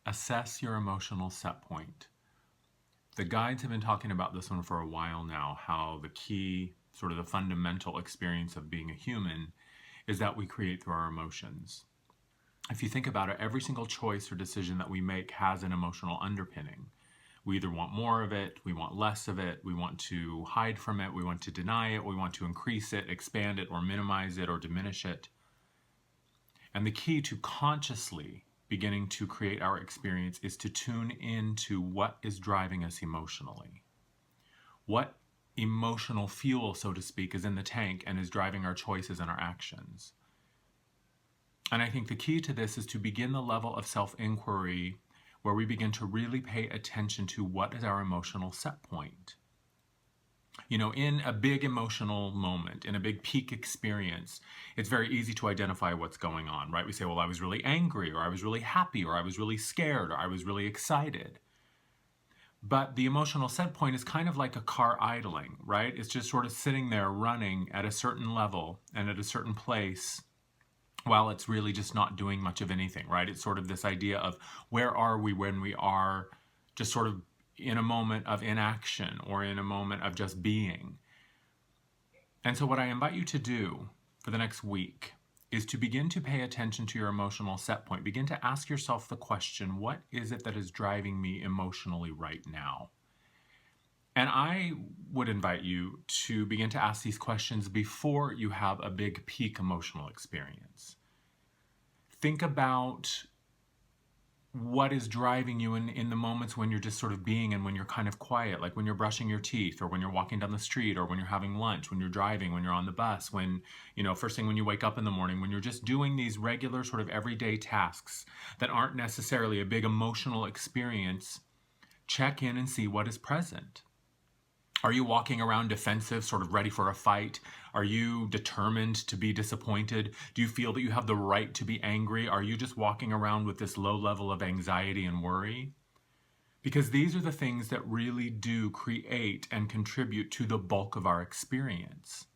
Assess your emotional set point. The guides have been talking about this one for a while now, how the key, sort of the fundamental experience of being a human is that we create through our emotions. If you think about it, every single choice or decision that we make has an emotional underpinning. We either want more of it, we want less of it, we want to hide from it, we want to deny it, we want to increase it, expand it, or minimize it, or diminish it. And the key to consciously beginning to create our experience is to tune into what is driving us emotionally. What emotional fuel, so to speak, is in the tank and is driving our choices and our actions. And I think the key to this is to begin the level of self-inquiry where we begin to really pay attention to what is our emotional set point. You know, in a big emotional moment, in a big peak experience, it's very easy to identify what's going on, right? We say, well, I was really angry, or I was really happy, or I was really scared, or I was really excited. But the emotional set point is kind of like a car idling, right? It's just sort of sitting there running at a certain level and at a certain place while it's really just not doing much of anything, right? It's sort of this idea of where are we when we are just sort of in a moment of inaction or in a moment of just being. And so what I invite you to do for the next week is to begin to pay attention to your emotional set point. Begin to ask yourself the question, what is it that is driving me emotionally right now? And I would invite you to begin to ask these questions before you have a big peak emotional experience. Think about what is driving you in the moments when you're just sort of being and when you're kind of quiet, like when you're brushing your teeth or when you're walking down the street or when you're having lunch, when you're driving, when you're on the bus, when, you know, first thing when you wake up in the morning, when you're just doing these regular sort of everyday tasks that aren't necessarily a big emotional experience. Check in and see what is present. Are you walking around defensive, sort of ready for a fight? Are you determined to be disappointed? Do you feel that you have the right to be angry? Are you just walking around with this low level of anxiety and worry? Because these are the things that really do create and contribute to the bulk of our experience.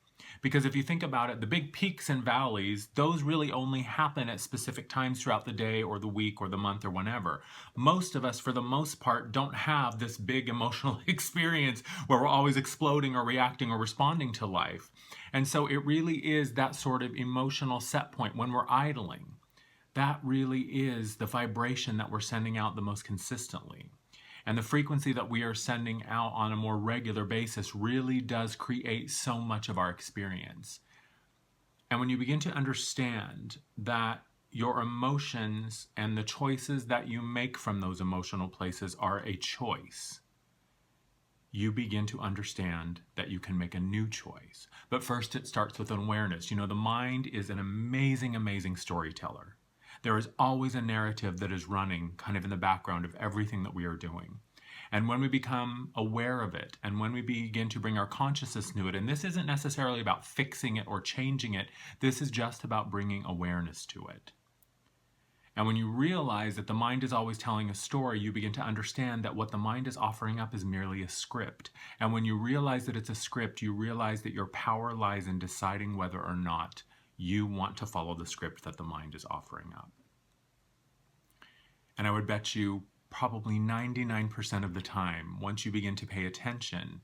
Because if you think about it, the big peaks and valleys, those really only happen at specific times throughout the day or the week or the month or whenever. Most of us, for the most part, don't have this big emotional experience where we're always exploding or reacting or responding to life. And so it really is that sort of emotional set point when we're idling. That really is the vibration that we're sending out the most consistently. And the frequency that we are sending out on a more regular basis really does create so much of our experience. And when you begin to understand that your emotions and the choices that you make from those emotional places are a choice, you begin to understand that you can make a new choice. But first it starts with awareness. You know, the mind is an amazing, amazing storyteller. There is always a narrative that is running kind of in the background of everything that we are doing. And when we become aware of it, and when we begin to bring our consciousness to it, and this isn't necessarily about fixing it or changing it, this is just about bringing awareness to it. And when you realize that the mind is always telling a story, you begin to understand that what the mind is offering up is merely a script. And when you realize that it's a script, you realize that your power lies in deciding whether or not you want to follow the script that the mind is offering up. And I would bet you probably 99% of the time, once you begin to pay attention,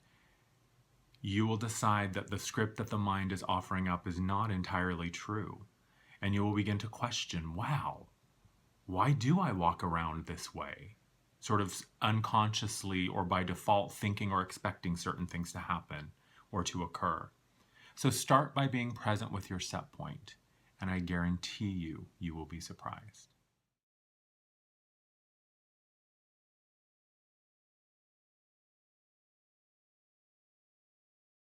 you will decide that the script that the mind is offering up is not entirely true. And you will begin to question, wow, why do I walk around this way? Sort of unconsciously or by default thinking or expecting certain things to happen or to occur. So start by being present with your set point, and I guarantee you, you will be surprised.